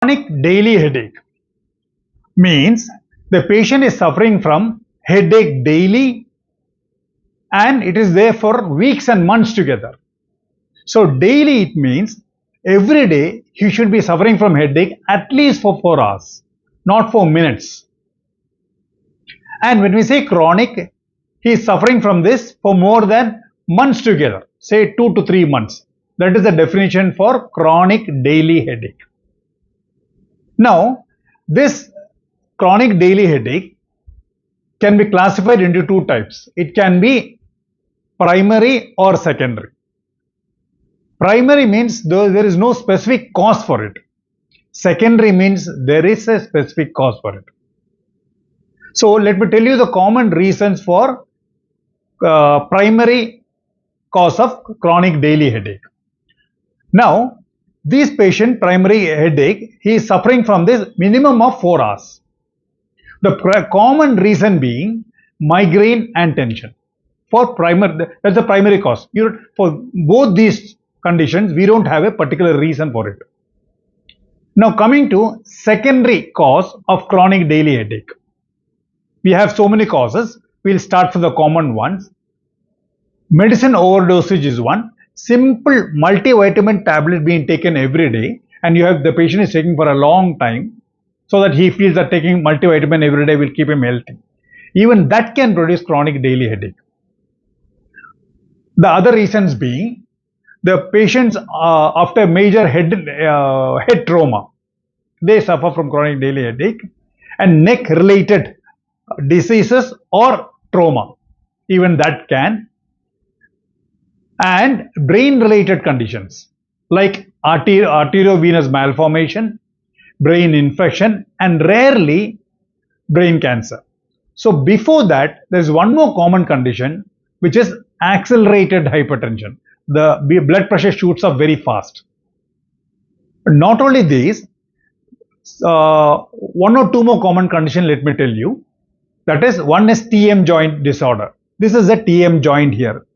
Chronic daily headache means the patient is suffering from headache daily and it is there for weeks and months together. So daily it means every day he should be suffering from headache at least for 4 hours, not for minutes. And when we say chronic, he is suffering from this for more than months together, say 2 to 3 months. That is the definition for chronic daily headache. Now, this chronic daily headache can be classified into two types. It can be primary or secondary. Primary means there is no specific cause for it. Secondary means there is a specific cause for it. So let me tell you the common reasons for primary cause of chronic daily headache. Now, this patient primary headache, he is suffering from this minimum of 4 hours. The common reason being migraine and tension. For primary, that's the primary cause. For both these conditions, we don't have a particular reason for it. Now coming to secondary cause of chronic daily headache. We have so many causes. We'll start from the common ones. Medicine overdosage is one. Simple multivitamin tablet being taken every day, and the patient is taking for a long time, so that he feels that taking multivitamin every day will keep him healthy. Even that can produce chronic daily headache. The other reasons being the patients after major head trauma, they suffer from chronic daily headache, and neck related diseases or trauma, even that can, and brain related conditions like arteriovenous malformation, brain infection, and rarely brain cancer. So before that, there is one more common condition, which is accelerated hypertension. The blood pressure shoots up very fast. Not only these, one or two more common conditions, let me tell you. That is, one is TM joint disorder. This is a TM joint here.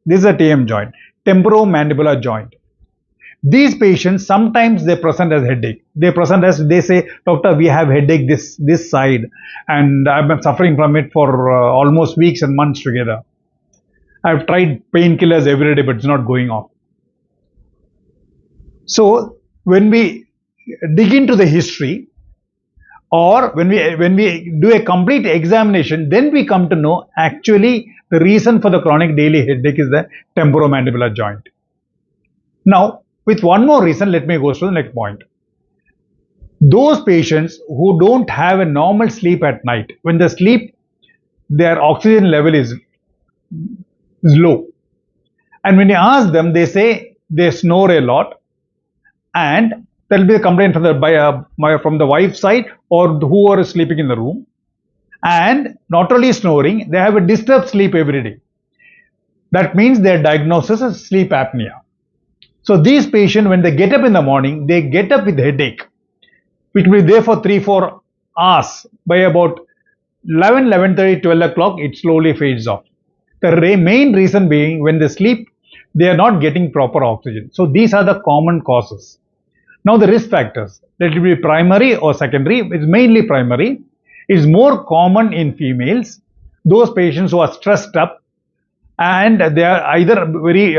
This is a TM joint, temporomandibular joint. These patients, sometimes they present as headache. They present as, they say, doctor, we have headache this side, and I've been suffering from it for almost weeks and months together. I've tried painkillers every day, but it's not going off. So when we dig into the history, or when we do a complete examination, then we come to know actually the reason for the chronic daily headache is the temporomandibular joint. Now, with one more reason, let me go to the next point. Those patients who don't have a normal sleep at night, when they sleep, their oxygen level is low. And when you ask them, they say they snore a lot, and there will be a complaint from the wife's side or whoever is sleeping in the room. And not only snoring, they have a disturbed sleep every day. That means their diagnosis is sleep apnea. So these patients, when they get up in the morning, they get up with headache, which will be there for 3-4 hours. By about 11:30, 12 o'clock, it slowly fades off. The main reason being, when they sleep, they are not getting proper oxygen. So these are the common causes. Now the risk factors, let it be primary or secondary. It's mainly primary. It's more common in females, those patients who are stressed up and they are either very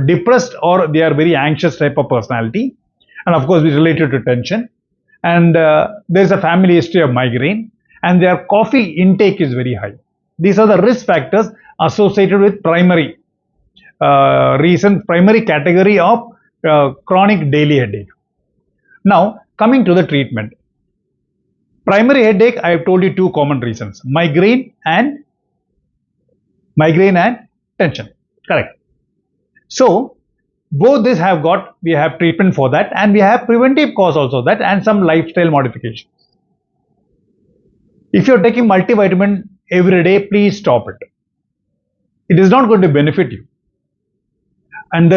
depressed or they are very anxious type of personality, and of course it's related to tension, and there's a family history of migraine, and their coffee intake is very high. These are the risk factors associated with primary primary category of chronic daily headache. Now coming to the treatment. Primary headache, I have told you two common reasons: migraine and tension. Correct. So both this we have treatment for that, and we have preventive cause also that, and some lifestyle modifications. If you're taking multivitamin every day, please stop it. It is not going to benefit you. And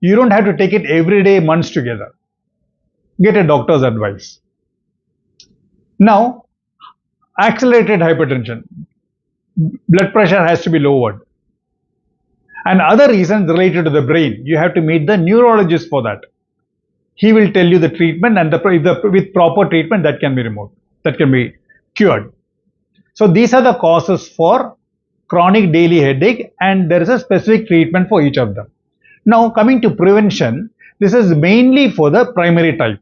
you don't have to take it every day, months together. Get a doctor's advice. Now, accelerated hypertension. Blood pressure has to be lowered. And other reasons related to the brain, you have to meet the neurologist for that. he will tell you the treatment, and with proper treatment that can be removed, that can be cured. So these are the causes for chronic daily headache, and there is a specific treatment for each of them. Now coming to prevention, this is mainly for the primary type.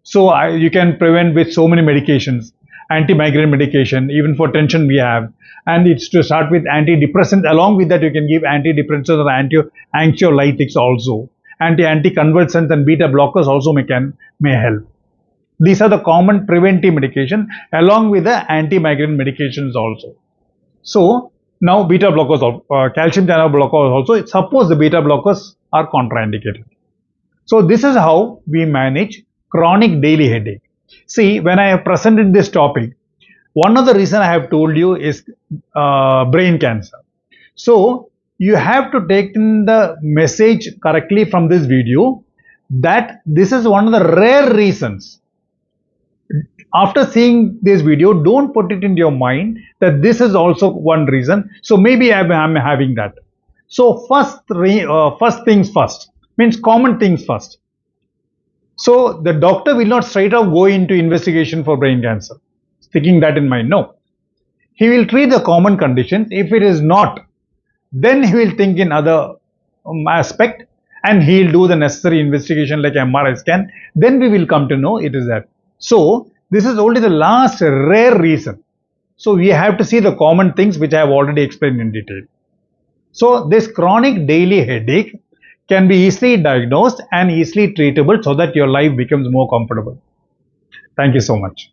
So you can prevent with so many medications, anti-migraine medication, even for tension we have, and it's to start with antidepressants. Along with that, you can give antidepressants or anxiolytics also. Anticonvulsants and beta blockers also may help. These are the common preventive medication along with the anti-migraine medications also. So now beta blockers, calcium channel blockers also. Suppose the beta blockers are contraindicated. So this is how we manage chronic daily headache. See, when I have presented this topic, one of the reasons I have told you is brain cancer. So you have to take in the message correctly from this video that this is one of the rare reasons. After seeing this video, don't put it in your mind that this is also one reason. So maybe I'm having that. So first things first, means common things first. So the doctor will not straight up go into investigation for brain cancer, sticking that in mind. No. He will treat the common conditions. If it is not, then he will think in other aspect, and he will do the necessary investigation like MRI scan. Then we will come to know it is that. So this is only the last rare reason. So we have to see the common things which I have already explained in detail. So this chronic daily headache can be easily diagnosed and easily treatable so that your life becomes more comfortable. Thank you so much.